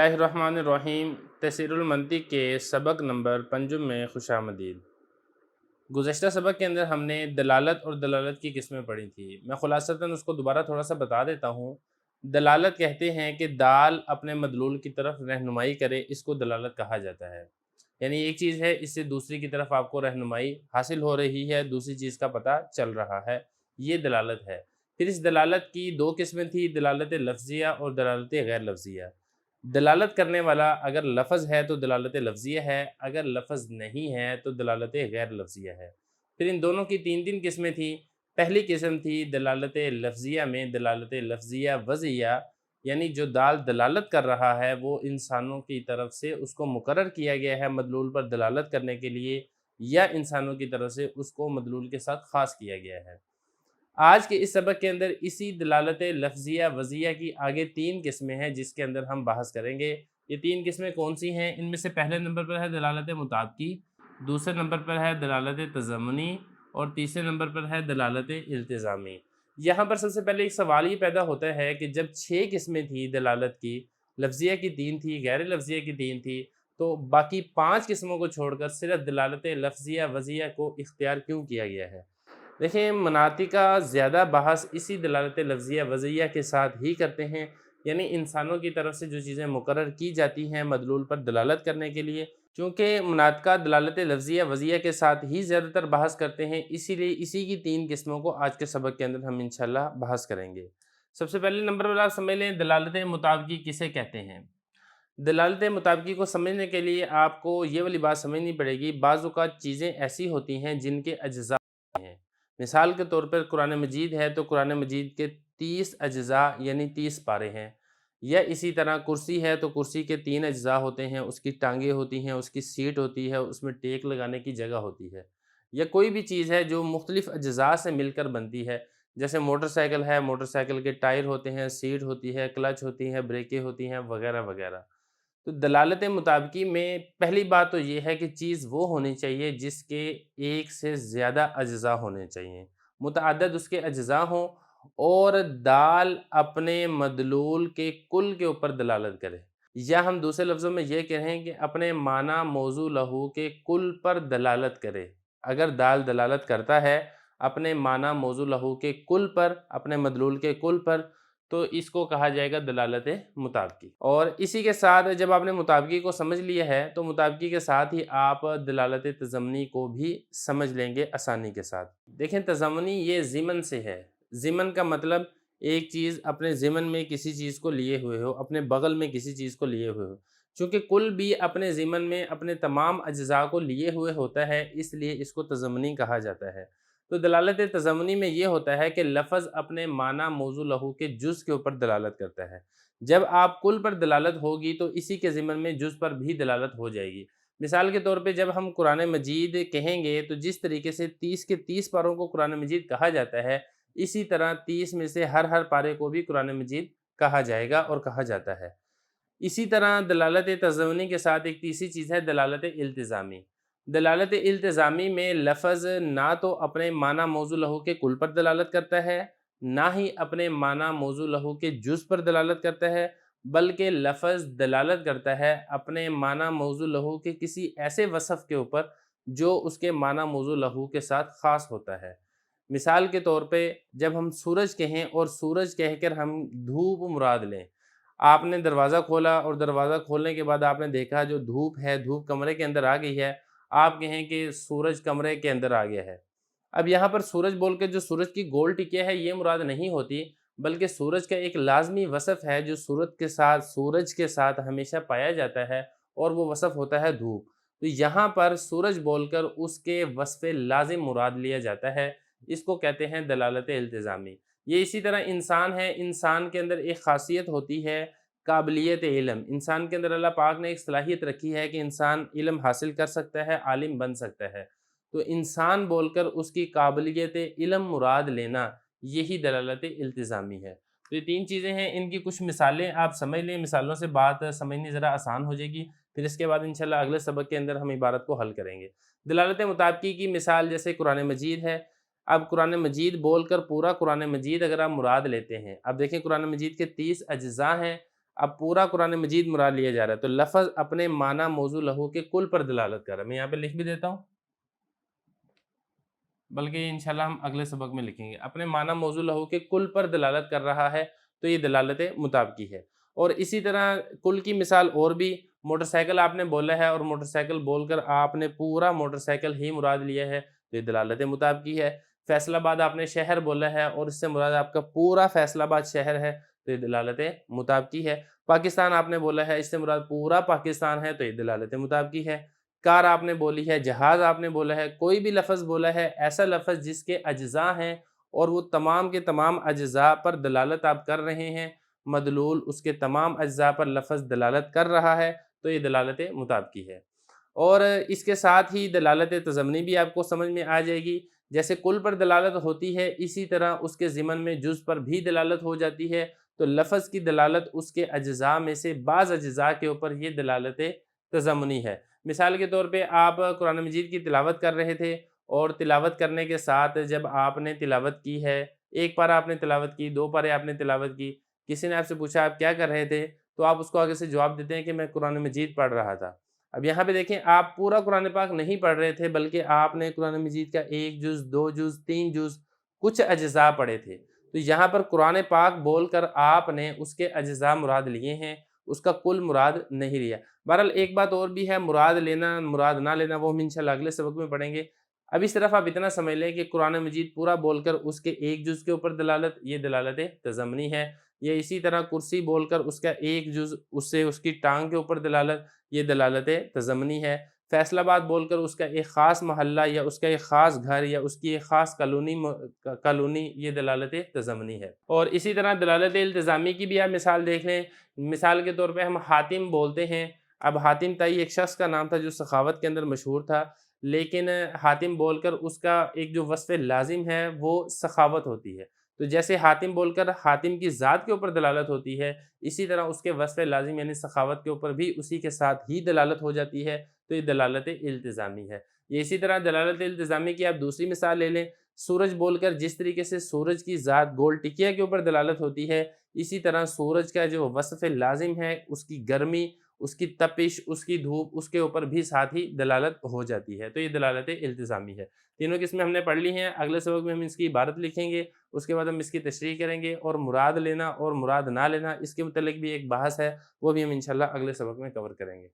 बिस्मिल्लाहिर्रहमानिर्रहीम। तफसीरुल المنطق کے सबक नंबर 5 में खुशामदीद। गुज़श्ता सबक के अंदर हमने दलालत और दलालत की किस्में पढ़ी थी। मैं ख़ुलासतन उसको दोबारा थोड़ा सा बता देता हूँ। दलालत कहते हैं कि दाल अपने मदलूल की तरफ रहनुमाई करे, इसको दलालत कहा जाता है। यानी एक चीज़ है, इससे दूसरी की तरफ आपको रहनुमाई हासिल हो रही है, दूसरी चीज़ का पता चल रहा है, ये दलालत है। फिर इस दलालत की दो किस्में थी, दलालत लफ्ज़िया और दलालत गैर लफ्ज़िया। दलालत करने वाला अगर लफ़ज़ है तो दलालत लफ्ज़िया है, अगर लफ़ज़ नहीं है तो दलालत गैर लफ्ज़िया है। फिर इन दोनों की तीन तीन किस्में थी। पहली किस्म थी दलालत लफ्ज़िया में दलालत लफ्ज़िया वज़िया, यानी जो दाल दलालत कर रहा है वो इंसानों की तरफ से उसको मुकर्रर किया गया है मदलूल पर दलालत करने के लिए, या इंसानों की तरफ से उसको मदलूल के साथ ख़ास किया गया है। आज के इस सबक के अंदर इसी दलालत लफ्ज़िया वज़िया की आगे तीन किस्में हैं जिसके अंदर हम बहस करेंगे। ये तीन किस्में कौन सी हैं? इनमें से पहले नंबर पर है दलालत मुताबकी, दूसरे नंबर पर है दलालत तज़म्मुनी और तीसरे नंबर पर है दलालत इल्तिज़ामी। यहाँ पर सबसे पहले एक सवाल ये पैदा होता है कि जब 6 किस्में थी दलालत की, लफ्ज़िया की 3 थी, गैर लफ्ज़िया की 3 थी, तो बाकी 5 किस्मों को छोड़कर सिर्फ दलालत लफ्ज़िया वज़िया को इख्तियार क्यों किया गया है? देखिए, मनाती का ज़्यादा बहस इसी दलालत लफ्ज़िया वज़िया के साथ ही करते हैं, यानी इंसानों की तरफ से जो चीज़ें मुकर्रर की जाती हैं मदलूल पर दलालत करने के लिए। चूँकि मुनातिका दलालत लफ्ज़िया वज़िया के साथ ही ज़्यादातर बहस करते हैं, इसीलिए इसी की 3 किस्मों को आज के सबक के अंदर हम इंशाअल्लाह बहस करेंगे। सबसे पहले नंबर पर आप समझ लें दलालत मुताबकी किसे कहते हैं। दलालत मुताबकी को समझने के लिए आपको ये वाली बात समझनी पड़ेगी, बाज़ औक़ात चीज़ें ऐसी होती हैं जिनके अज्ज़ा हैं। मिसाल के तौर पर कुरान मजीद है तो कुरान मजीद के 30 अज्ज़ा यानी 30 पारे हैं, या इसी तरह कुर्सी है तो कुर्सी के 3 अज्ज़ा होते हैं, उसकी टांगें होती हैं, उसकी सीट होती है, उसमें टेक लगाने की जगह होती है। या कोई भी चीज़ है जो मुख्तलिफ़ अज्ज़ा से मिलकर बनती है, जैसे मोटरसाइकिल है, मोटरसाइकिल के टायर होते हैं, सीट होती है, क्लच होती है, ब्रेकें होती हैं, वगैरह वगैरह। तो दलालत मुताबिकी में पहली बात तो ये है कि चीज़ वो होनी चाहिए जिसके एक से ज़्यादा अज्ज़ा होने चाहिए, मुतअद्दिद उसके अज्ज़ा हों, और दाल अपने मदलूल के कुल के ऊपर दलालत करे, या हम दूसरे लफ्ज़ों में ये कहें कि अपने माना मौज़ू लहू के कुल पर दलालत करे। अगर दाल दलालत करता है अपने माना मौज़ू लहू के कुल पर, अपने मदलूल के कुल पर, तो इसको कहा जाएगा दलालत मुताबिकी। और इसी के साथ जब आपने मुताबिकी को समझ लिया है तो मुताबिकी के साथ ही आप दलालत तज़म्मुनी को भी समझ लेंगे आसानी के साथ। देखें, तज़म्मुनी ये ज़िमन से है। ज़िमन का मतलब एक चीज़ अपने ज़िमन में किसी चीज़ को लिए हुए हो, अपने बगल में किसी चीज़ को लिए हुए हो। चूँकि कुल भी अपने ज़िमन में अपने तमाम अज्ज़ा को लिए हुए होता है, इसलिए इसको तज़म्मुनी कहा जाता है। तो दलालत तज़म्मुनी में ये होता है कि लफ़्ज़ अपने माना मौज़ू लहू के जुज़ के ऊपर दलालत करता है। जब आप कुल पर दलालत होगी तो इसी के ज़िमन में जुज़ पर भी दलालत हो जाएगी। मिसाल के तौर पे जब हम कुरान मजीद कहेंगे तो जिस तरीके से 30 के 30 पारों को कुरान मजीद कहा जाता है, इसी तरह 30 में से हर पारे को भी कुरान मजीद कहा जाएगा और कहा जाता है। इसी तरह दलालत तज़म्मुनी के साथ एक तीसरी चीज़ है दलालत इल्तिज़ामी। दलालत इल्तिज़ामी में लफ़्ज़ ना तो अपने माना मौज़ू लहू के कुल पर दलालत करता है, ना ही अपने माना मौज़ू लहू के जुज़ पर दलालत करता है, बल्कि लफ़्ज़ दलालत करता है अपने माना मौज़ू लहू के किसी ऐसे वصफ़ के ऊपर जो उसके माना मौज़ू लहू के साथ ख़ास होता है। मिसाल के तौर पे जब हम सूरज कहें और सूरज कहकर हम धूप मुराद लें, आपने दरवाज़ा खोला और दरवाज़ा खोलने के बाद आपने देखा जो धूप है, धूप कमरे के अंदर आ गई है, आप कहें कि सूरज कमरे के अंदर आ गया है। अब यहाँ पर सूरज बोल के जो सूरज की गोल टिकिया है ये मुराद नहीं होती, बल्कि सूरज का एक लाज़मी वصफ़ है जो सूरज के साथ हमेशा पाया जाता है, और वो वصफ़ होता है धूप। तो यहाँ पर सूरज बोलकर उसके वصफ़ लाज़िम मुराद लिया जाता है, इसको कहते हैं दलालत इल्तिज़ामी। ये इसी तरह इंसान है, इंसान के अंदर एक ख़ासियत होती है काबिलियत इल्म। इंसान के अंदर अल्लाह पाक ने एक सलाहियत रखी है कि इंसान इल्म हासिल कर सकता है, आलिम बन सकता है। तो इंसान बोलकर उसकी काबिलियत इल्म मुराद लेना, यही दलालत इल्तिज़ामी है। तो ये 3 चीज़ें हैं, इनकी कुछ मिसालें आप समझ लें, मिसालों से बात समझनी ज़रा आसान हो जाएगी। फिर इसके बाद इंशाअल्लाह अगले सबक के अंदर हम इबारत को हल करेंगे। दलालत मुताबिकी की मिसाल जैसे कुरान मजीद है। अब कुरान मजीद बोलकर पूरा कुरान मजीद अगर आप मुराद लेते हैं, अब देखें कुरान मजीद के 30 अज्ज़ा हैं। اب پورا قرآن مجید مراد لیا جا رہا ہے، تو لفظ اپنے معنی موضوع لہو کے کل پر دلالت کر رہا ہے۔ میں یہاں پہ لکھ بھی دیتا ہوں، بلکہ انشاءاللہ ہم اگلے سبق میں لکھیں گے۔ اپنے معنی موضوع لہو کے کل پر دلالت کر رہا ہے تو یہ دلالت مطابقی ہے۔ اور اسی طرح کل کی مثال اور بھی، موٹر سائیکل آپ نے بولا ہے اور موٹر سائیکل بول کر آپ نے پورا موٹر سائیکل ہی مراد لیا ہے تو یہ دلالت مطابقی ہے۔ فیصل آباد آپ نے شہر بولا ہے اور اس سے مراد آپ کا پورا فیصل آباد شہر ہے تو یہ دلالت مطابقی ہے۔ پاکستان آپ نے بولا ہے، اس سے مراد پورا پاکستان ہے تو یہ دلالت مطابقی ہے۔ کار آپ نے بولی ہے، جہاز آپ نے بولا ہے، کوئی بھی لفظ بولا ہے، ایسا لفظ جس کے اجزاء ہیں اور وہ تمام کے تمام اجزاء پر دلالت آپ کر رہے ہیں، مدلول اس کے تمام اجزاء پر لفظ دلالت کر رہا ہے تو یہ دلالت مطابقی ہے۔ اور اس کے ساتھ ہی دلالت تضمنی بھی آپ کو سمجھ میں آ جائے گی۔ جیسے کل پر دلالت ہوتی ہے، اسی طرح اس کے ضمن میں جز پر بھی دلالت ہو جاتی ہے، تو لفظ کی دلالت اس کے اجزاء میں سے بعض اجزاء کے اوپر یہ دلالت تضمنی ہے۔ مثال کے طور پہ آپ قرآن مجید کی تلاوت کر رہے تھے اور تلاوت کرنے کے ساتھ جب آپ نے تلاوت کی ہے، ایک پارہ آپ نے تلاوت کی، 2 پارے آپ نے تلاوت کی، کسی نے آپ سے پوچھا آپ کیا کر رہے تھے، تو آپ اس کو آگے سے جواب دیتے ہیں کہ میں قرآن مجید پڑھ رہا تھا۔ اب یہاں پہ دیکھیں، آپ پورا قرآن پاک نہیں پڑھ رہے تھے بلکہ آپ نے قرآن مجید کا 1 جز، 2 جز، 3 جز کچھ اجزاء پڑھے تھے، تو یہاں پر قرآن پاک بول کر آپ نے اس کے اجزاء مراد لیے ہیں، اس کا کل مراد نہیں لیا۔ بہرحال ایک بات اور بھی ہے، مراد لینا مراد نہ لینا، وہ ہم انشاءاللہ اگلے سبق میں پڑھیں گے۔ اب اس طرف آپ اتنا سمجھ لیں کہ قرآن مجید پورا بول کر اس کے 1 جز کے اوپر دلالت، یہ دلالت تضمنی ہے۔ یہ اسی طرح کرسی بول کر اس کا 1 جز، اس سے اس کی ٹانگ کے اوپر دلالت، یہ دلالت تضمنی ہے۔ فیصل آباد بول کر اس کا ایک خاص محلہ یا اس کا ایک خاص گھر یا اس کی ایک خاص کالونی یہ دلالت تضمنی ہے۔ اور اسی طرح دلالت التزامی کی بھی آپ مثال دیکھ لیں۔ مثال کے طور پہ ہم حاتم بولتے ہیں، اب حاتم تائی ایک شخص کا نام تھا جو سخاوت کے اندر مشہور تھا، لیکن حاتم بول کر اس کا ایک جو وصف لازم ہے وہ سخاوت ہوتی ہے، تو جیسے حاتم بول کر حاتم کی ذات کے اوپر دلالت ہوتی ہے، اسی طرح اس کے وصف لازم یعنی سخاوت کے اوپر بھی اسی کے ساتھ ہی دلالت ہو جاتی ہے، تو یہ دلالت التزامی ہے۔ یہ اسی طرح دلالت التزامی کی آپ دوسری مثال لے لیں، سورج بول کر جس طریقے سے سورج کی ذات گول ٹکیا کے اوپر دلالت ہوتی ہے، اسی طرح سورج کا جو وصف لازم ہے، اس کی گرمی، اس کی تپش، اس کی دھوپ، اس کے اوپر بھی ساتھ ہی دلالت ہو جاتی ہے، تو یہ دلالت التزامی ہے۔ تینوں قسمیں ہم نے پڑھ لی ہیں، اگلے سبق میں ہم اس کی عبارت لکھیں گے، اس کے بعد ہم اس کی تشریح کریں گے، اور مراد لینا اور مراد نہ لینا اس کے متعلق بھی ایک بحث ہے، وہ بھی ہم انشاءاللہ اگلے سبق میں کور کریں گے۔